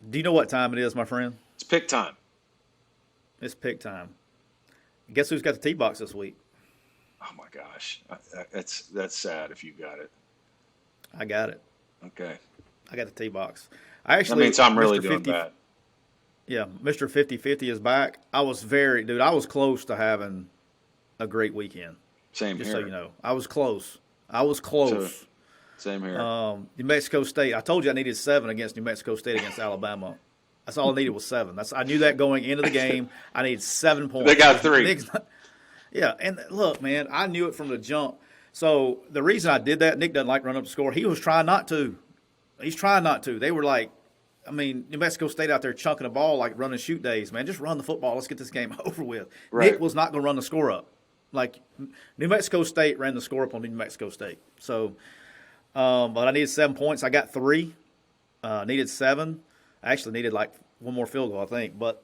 Do you know what time it is, my friend? It's pick time. It's pick time. Guess who's got the tee box this week? Oh my gosh, that's sad if you got it. I got it. Okay, I got the tee box. I that actually, means I'm really Mr. doing 50, bad. yeah, Mr. 50-50 is back. Dude, I was close to having a great weekend. Same Just so you here. know, I was close. I was So close. same here. New Mexico State. I told you I needed 7 against New Mexico State against Alabama. That's all I needed was 7. I knew that going into the game. I needed 7 They points got because three. Nick's not. Yeah, and look, man, I knew it from the jump. So the reason I did that, Nick doesn't like running up the score. He was trying not to. He's trying not to. They were like, I mean, New Mexico State out there chunking the ball like running shoot days, man. Just run the football. Let's get this game over with. Nick Right. was not going to run the score up. Like New Mexico State ran the score up on New Mexico State. So, but I needed 7 points. I got 3. Needed 7. I actually needed like one more field goal, I think. But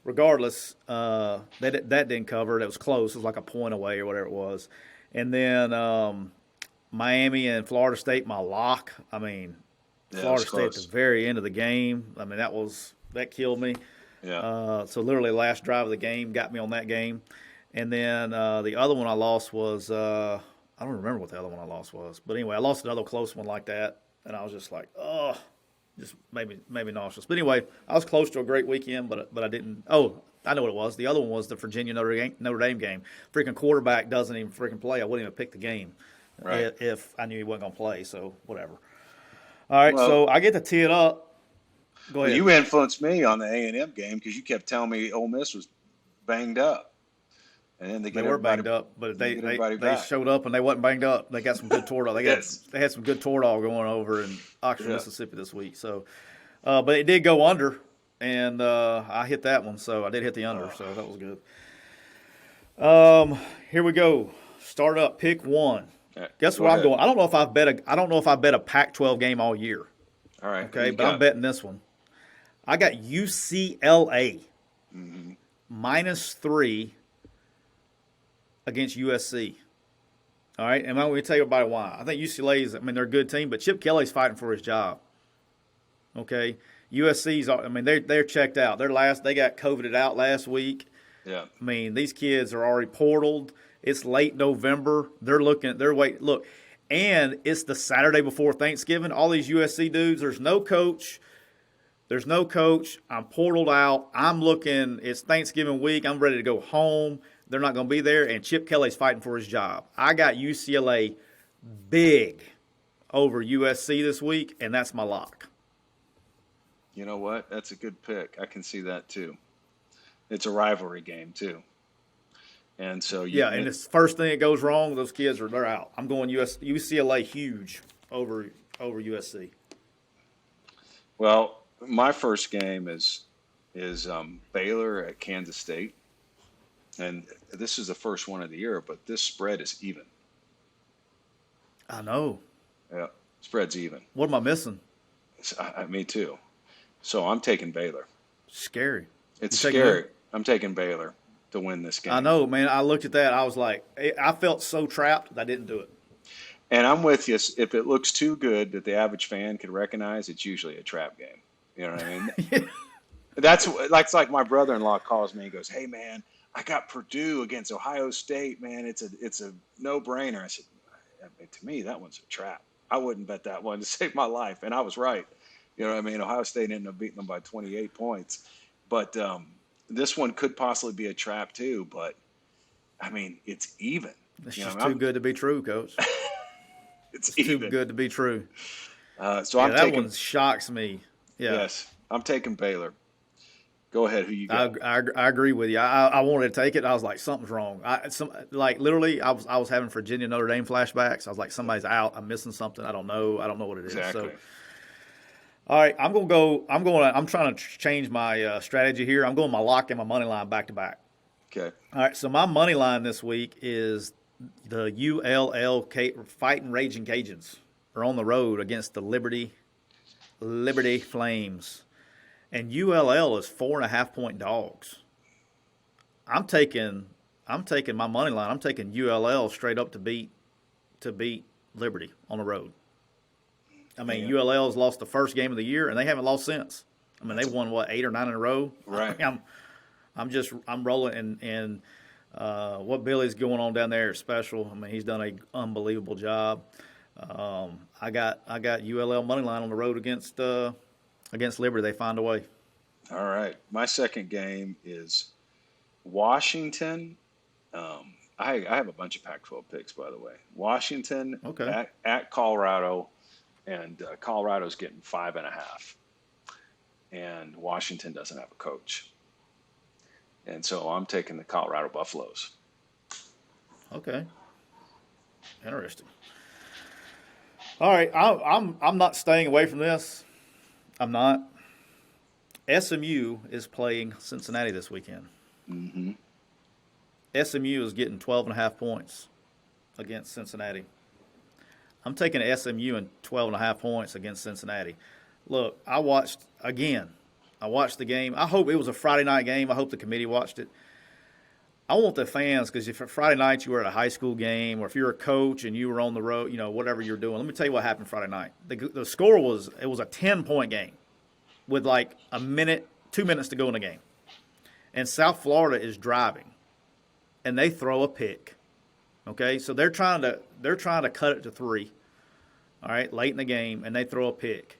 regardless, that didn't cover it. It was close. It was like a point away or whatever it was. And then Miami and Florida State, my lock. I mean, Yeah, it was Florida State at the close. very end of the game. I mean, that killed me. Yeah. So literally, last drive of the game got me on that game. And then the other one I lost was I don't remember what the other one I lost was, but anyway, I lost another close one like that, and I was just like, oh, just made me nauseous. But anyway, I was close to a great weekend, but I didn't. Oh, I know what it was. The other one was the Virginia Notre Dame game. Freaking quarterback doesn't even freaking play. I wouldn't even pick the game Right. if I knew he wasn't gonna play. So whatever. All right, Well, so I get to tee it up. Go well, ahead. you influenced me on the A&M game because you kept telling me Ole Miss was banged up, and then They were banged up, but they get everybody they back. showed up and they wasn't banged up. They got some good Toradol. Yes. They had some good Toradol going over in Oxford, Yeah. Mississippi this week. So, but it did go under, and I hit that one. So I did hit the under. So that was good. Here we go. Start up. Pick one. Yeah, Guess go what I'm ahead. going? I don't know if I bet a Pac-12 game all year. All right. Who Okay, you but I'm got? betting this one. I got UCLA Hmm. -3 against USC. All right, and I'm going to tell you everybody why. I think UCLA is, I mean, they're a good team, but Chip Kelly's fighting for his job. Okay, USC's, I mean, they're checked out. They got COVIDed out last week. Yeah. I mean, these kids are already portaled. It's late November. They're waiting. Look, and it's the Saturday before Thanksgiving. All these USC dudes, there's no coach. There's no coach. I'm portaled out. I'm looking. It's Thanksgiving week. I'm ready to go home. They're not going to be there, and Chip Kelly's fighting for his job. I got UCLA big over USC this week, and that's my lock. You know what? That's a good pick. I can see that too. It's a rivalry game too, and so Yeah, and it's the first thing that goes wrong, they're out. I'm going UCLA huge over USC. well, my first game is Baylor at Kansas State, and this is the first one of the year, but this spread is even. I know. Yeah, spread's even. What am I missing? Me too. So I'm taking Baylor. Scary. You It's taking who? scary. I'm taking Baylor to win this I game. know, man. I looked at that. I was like, I felt so trapped that I didn't do it. And I'm with you. If it looks too good that the average fan can recognize, it's usually a trap game. You know what I mean? That's like my brother-in-law calls me and goes, "Hey man, I got Purdue against Ohio State, man. It's a no-brainer." I said, I mean, to me, that one's a trap. I wouldn't bet that one to save my life, and I was right. You know what I mean? Ohio State ended up beating them by 28 points, but this one could possibly be a trap too. But I mean, it's even. It's You know, just too good to be true, Coach. it's It's too even. good to be true. So Yeah, I'm that taking one shocks me. Yeah, yes, I'm taking Baylor. Go ahead. Who you I, got? I agree with you. I wanted to take it. I was like, something's wrong. Like literally, I was having Virginia Notre Dame flashbacks. I was like, somebody's out. I'm missing something. I don't know. I don't know what it is. So, Exactly. all right, I'm gonna go. I'm trying to change my strategy here. I'm going my lock and my money line back to back. Okay. All right, so my money line this week is the Fighting Raging Cajuns are on the road against the Liberty Flames, and ULL is 4.5 point dogs. I'm taking my money line. I'm taking ULL straight up to beat Liberty on the road. I mean, Yeah. ULL has lost the first game of the year, and they haven't lost since. I mean, they won what 8 or 9 in a row. Right. I'm rolling, and what Billy's going on down there is special. I mean, he's done an unbelievable job. I got ULL money line on the road against Liberty. They find a way. All right. My second game is Washington. I have a bunch of Pac-12 picks, by the way. Washington Okay. at Colorado, and Colorado's getting 5.5. And Washington doesn't have a coach. And so I'm taking the Colorado Buffaloes. Okay. Interesting. All right, I'm not staying away from this. I'm not. SMU is playing Cincinnati this weekend. Mm-hmm. SMU is getting 12.5 points against Cincinnati. I'm taking SMU and 12.5 points against Cincinnati. Look, I watched the game. I hope it was a Friday night game. I hope the committee watched it. I want the fans, because if Friday night you were at a high school game, or if you're a coach and you were on the road, whatever you're doing. Let me tell you what happened Friday night. The score was a 10-point game with like 2 minutes to go in the game, and South Florida is driving, and they throw a pick. Okay, so they're trying to cut it to 3. All right, late in the game, and they throw a pick.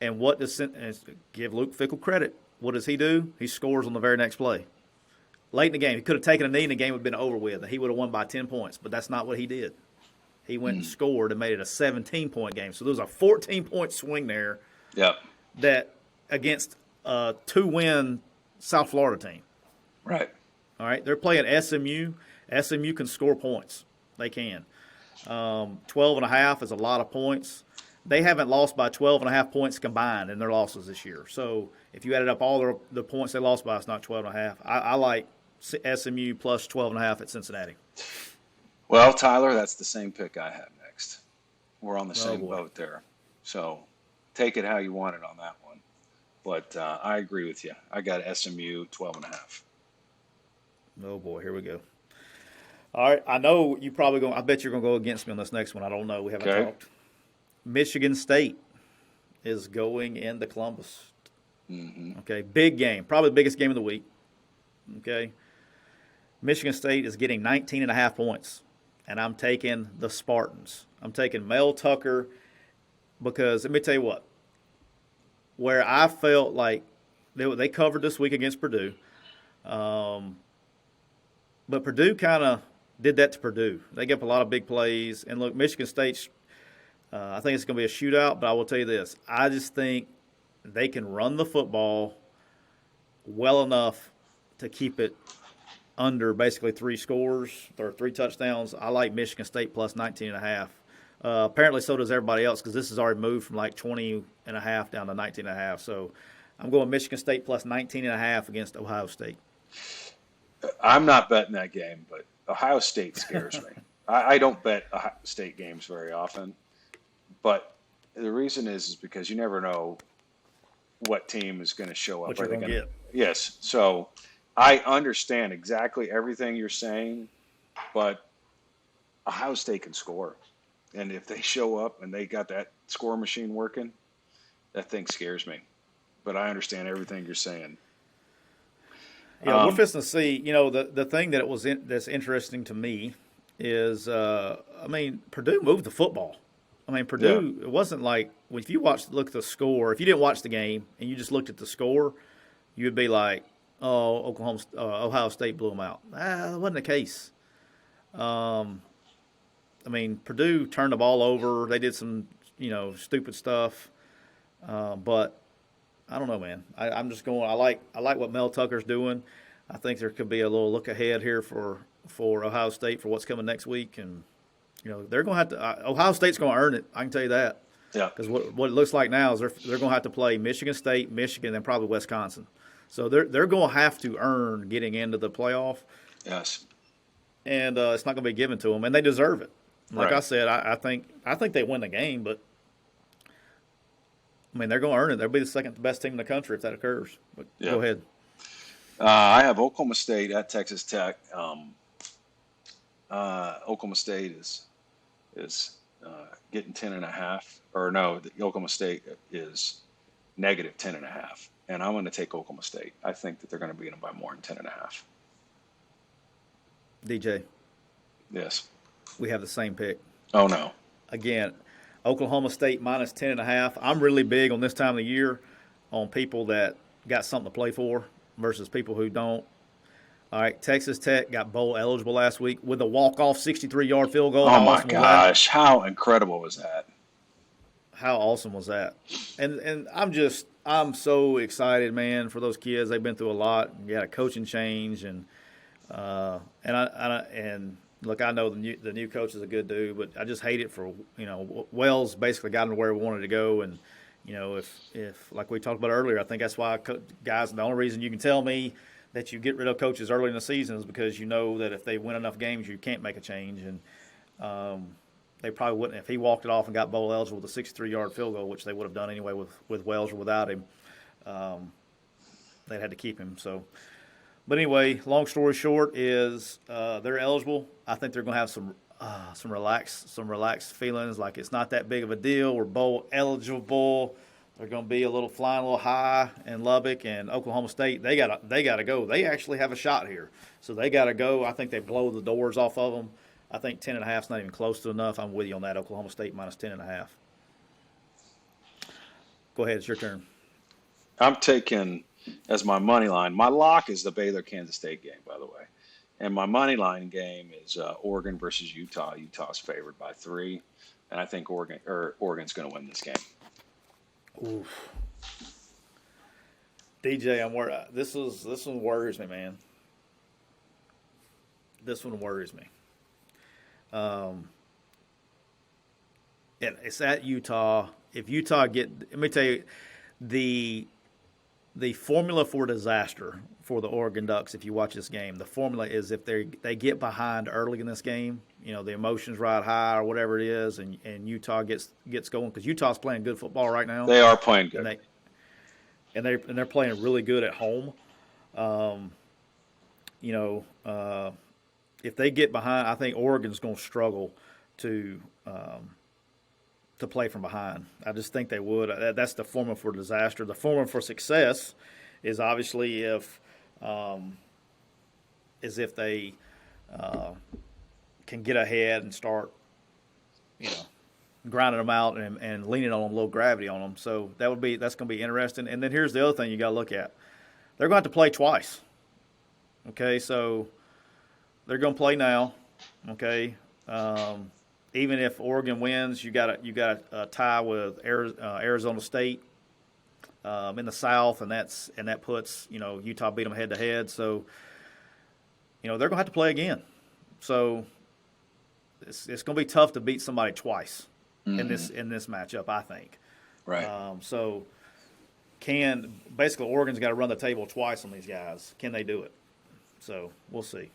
And what does give Luke Fickell credit? What does he do? He scores on the very next play. Late in the game, he could have taken a knee and the game would have been over with. He would have won by 10 points, but that's not what he did. He went and scored and made it a 17-point game. So there was a 14-point swing there. Yep. That against a 2-win South Florida team. Right. All right, they're playing SMU. SMU can score points. They can. 12.5 is a lot of points. They haven't lost by 12.5 points combined in their losses this year. So if you added up all the points they lost by, it's not 12.5. I like SMU plus 12.5 at Cincinnati. Well, Tyler, that's the same pick I have next. We're on the same boy. boat there. So take it how you want it on that one. But I agree with you. I got SMU 12.5. Oh, boy, here we go. All right, I know you probably going. I bet you're going to go against me on this next one. I don't know. We haven't talked. Michigan State is going into Columbus. Mm-hmm. Okay, big game. Probably the biggest game of the week. Okay. Michigan State is getting 19.5 points, and I'm taking the Spartans. I'm taking Mel Tucker because, let me tell you what, where I felt like they covered this week against Purdue, but Purdue kind of did that to Purdue. They gave up a lot of big plays, and look, Michigan State, I think it's going to be a shootout, but I will tell you this. I just think they can run the football well enough to keep it under basically 3 scores or 3 touchdowns. I like Michigan State plus 19.5. Apparently so does everybody else, because this has already moved from like 20.5 down to 19.5. So I'm going Michigan State plus 19.5 against Ohio State. I'm not betting that game, but Ohio State scares me. I don't bet Ohio State games very often, but the reason is because you never know what team is going to show up. What you're going to get. Yes. So I understand exactly everything you're saying, but Ohio State can score. And if they show up and they got that score machine working, that thing scares me. But I understand everything you're saying. Yeah, we're fixing to see. The thing that that's interesting to me is, Purdue moved the football. Purdue. It wasn't like if you look at the score. If you didn't watch the game and you just looked at the score, you would be like, "Oh, Ohio State blew them out." That wasn't the case. Purdue turned the ball over. They did some, stupid stuff, but. I don't know, man. I'm just going. I like what Mel Tucker's doing. I think there could be a little look ahead here for Ohio State for what's coming next week, and they're going to have to. Ohio State's going to earn it. I can tell you that. Yeah. Because what it looks like now is they're going to have to play Michigan State, Michigan, and probably Wisconsin. So they're going to have to earn getting into the playoff. Yes. And it's not going to be given to them, and they deserve it. Like right. I said, I think they win the game, but. They're going to earn it. They'll be the second best team in the country if that occurs. But Go ahead. I have Oklahoma State at Texas Tech. Oklahoma State is getting 10.5. Or no, Oklahoma State is negative 10.5. And I'm going to take Oklahoma State. I think that they're going to beat them by more than 10.5. DJ, Yes. we have the same pick. Oh, no. Again, Oklahoma State minus 10.5. I'm really big on this time of the year on people that got something to play for versus people who don't. All right, Texas Tech got bowl eligible last week with a walk-off 63-yard field goal. Oh, How my awesome was that? gosh. How incredible was that? How awesome was that? And I'm so excited, man, for those kids. They've been through a lot. You got a coaching change, and look, I know the new coach is a good dude, but I just hate it for Wells basically got him to where we wanted to go, and if like we talked about earlier, I think that's why guys. The only reason you can tell me that you get rid of coaches early in the season is because you know that if they win enough games, you can't make a change, and they probably wouldn't if he walked it off and got bowl eligible with a 63-yard field goal, which they would have done anyway with Wells or without him. They had to keep him. So, but anyway, long story short is they're eligible. I think they're going to have some relaxed feelings, like it's not that big of a deal. We're bowl eligible. They're going to be flying a little high in Lubbock and Oklahoma State. They got to go. They actually have a shot here, so they got to go. I think they blow the doors off of them. I think 10.5 is not even close to enough. I'm with you on that. Oklahoma State minus 10.5. Go ahead, it's your turn. I'm taking as my money line. My lock is the Baylor Kansas State game, by the way, and my money line game is Oregon versus Utah. Utah's favored by 3, and I think Oregon's going to win this game. Oof. DJ, I'm worried. This one worries me, man. This one worries me. It's at Utah. If Utah let me tell you, the formula for disaster for the Oregon Ducks, if you watch this game, the formula is if they get behind early in this game, the emotions ride high or whatever it is, and Utah gets going, because Utah's playing good football right now. They are playing good. And they're playing really good at home. If they get behind, I think Oregon's going to struggle to play from behind. I just think they would. That's the formula for disaster. The formula for success is obviously if they can get ahead and start, grinding them out and leaning on them, low gravity on them. So that's going to be interesting. And then here's the other thing you got to look at. They're going to have to play twice. Okay, so they're going to play now. Okay, even if Oregon wins, you got a tie with Arizona State in the South, and that puts Utah beat them head to head. So they're going to have to play again. So it's going to be tough to beat somebody twice in this matchup, I think. Right. So basically Oregon's got to run the table twice on these guys. Can they do it? So we'll see.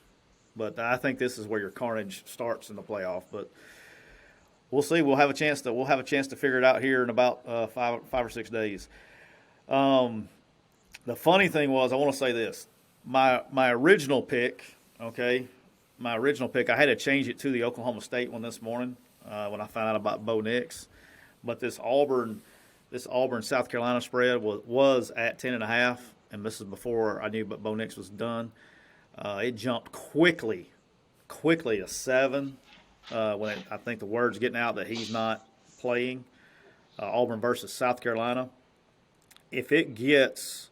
But I think this is where your carnage starts in the playoff. But we'll see. We'll have a chance to figure it out here in about 5 or 6 days. The funny thing was, I want to say this: my original pick, I had to change it to the Oklahoma State one this morning when I found out about Bo Nix. But this Auburn South Carolina spread was at 10.5, and this is before I knew Bo Nix was done. It jumped quickly to 7 when I think the word's getting out that he's not playing. Auburn versus South Carolina. If it gets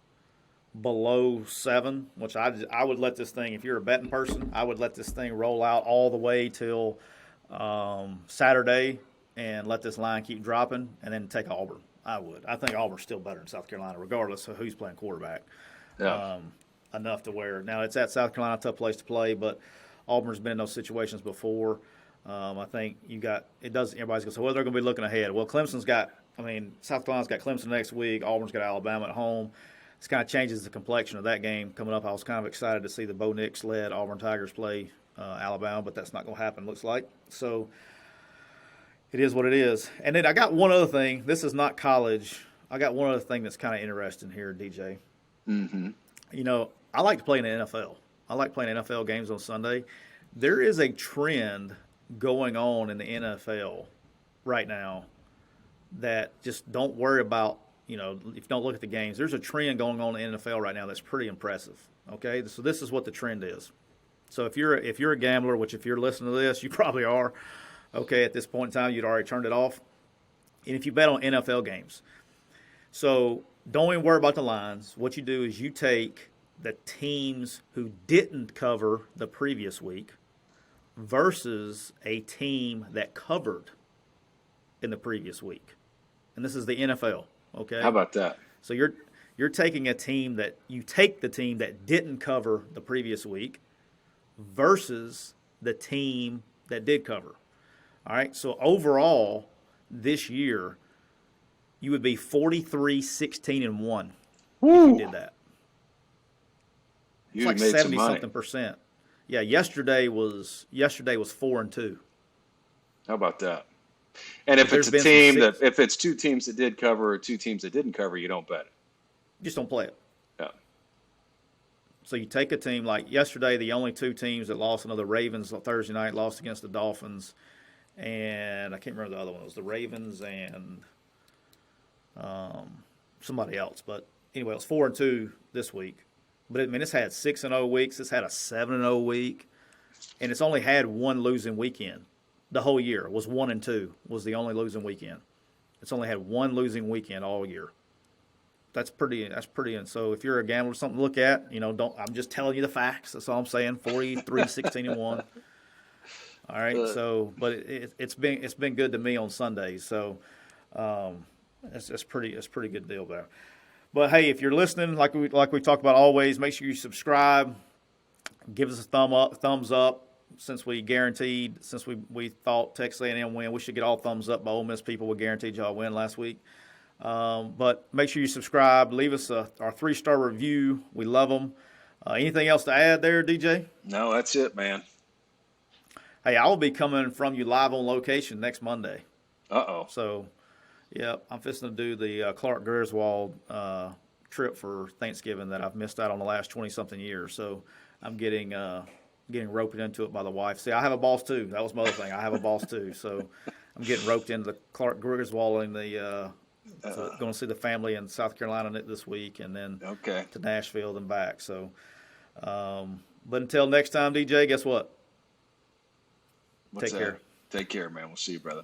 below 7, which I would let this thing, if you're a betting person, I would let this thing roll out all the way till Saturday and let this line keep dropping and then take Auburn. I would. I think Auburn's still better than South Carolina, regardless of who's playing quarterback. Yeah. Enough to where now it's at South Carolina, tough place to play, but Auburn's been in those situations before. I think everybody's going to say, well, they're going to be looking ahead. Well, South Carolina's got Clemson next week. Auburn's got Alabama at home. This kind of changes the complexion of that game coming up. I was kind of excited to see the Bo Nix-led Auburn Tigers play Alabama, but that's not going to happen, looks like. So it is what it is. And then I got one other thing. This is not college. I got one other thing that's kind of interesting here, DJ. Mm-hmm. I like to play in the NFL. I like playing NFL games on Sunday. There is a trend going on in the NFL right now that just don't worry about, if you don't look at the games, there's a trend going on in the NFL right now that's pretty impressive. Okay, so this is what the trend is. So if you're a gambler, which if you're listening to this, you probably are. Okay, at this point in time, you'd already turned it off. And if you bet on NFL games, so don't even worry about the lines. What you do is you take the teams who didn't cover the previous week versus a team that covered in the previous week. And this is the NFL, okay? How about that? So you're taking a team that you take the team that didn't cover the previous week versus the team that did cover. All right? So overall this year you would be 43-16-1 if you did that. It's like 70-something%. Yeah, yesterday was 4-2. How about that? And if it's a team if it's two teams that did cover or two teams that didn't cover, you don't bet it. You just don't play it. Yeah. So you take a team like yesterday, the only two teams that lost, the Ravens Thursday night lost against the Dolphins, and I can't remember the other one. It was the Ravens and somebody else. But anyway, it was 4-2 this week. But it's had 6-0 weeks. It's had a 7-0 week, and it's only had one losing weekend. The whole year was 1-2 was the only losing weekend. It's only had one losing weekend all year. That's pretty. And so if you're a gambler, something to look at. I'm just telling you the facts. That's all I'm saying. 43-16-1. All right. So, but it's been good to me on Sundays. So, it's pretty good deal there. But hey, if you're listening, like we talk about always, make sure you subscribe. Give us a thumbs up. Since we thought Texas A&M win, we should get all thumbs up by Ole Miss people. We guaranteed y'all a win last week. But make sure you subscribe. Leave us our 3-star review. We love them. Anything else to add there, DJ? No, that's it, man. Hey, I will be coming from you live on location next Monday. Uh-oh. So, yeah, I'm fixing to do the Clark Griswold trip for Thanksgiving that I've missed out on the last 20-something years. So I'm getting roped into it by the wife. See, I have a boss too. That was my other thing. I have a boss too. So I'm getting roped into the Clark Griswold and going to see the family in South Carolina this week, and then to Nashville and back. So, but until next time, DJ, guess what? Take care. Take care, man. We'll see you, brother.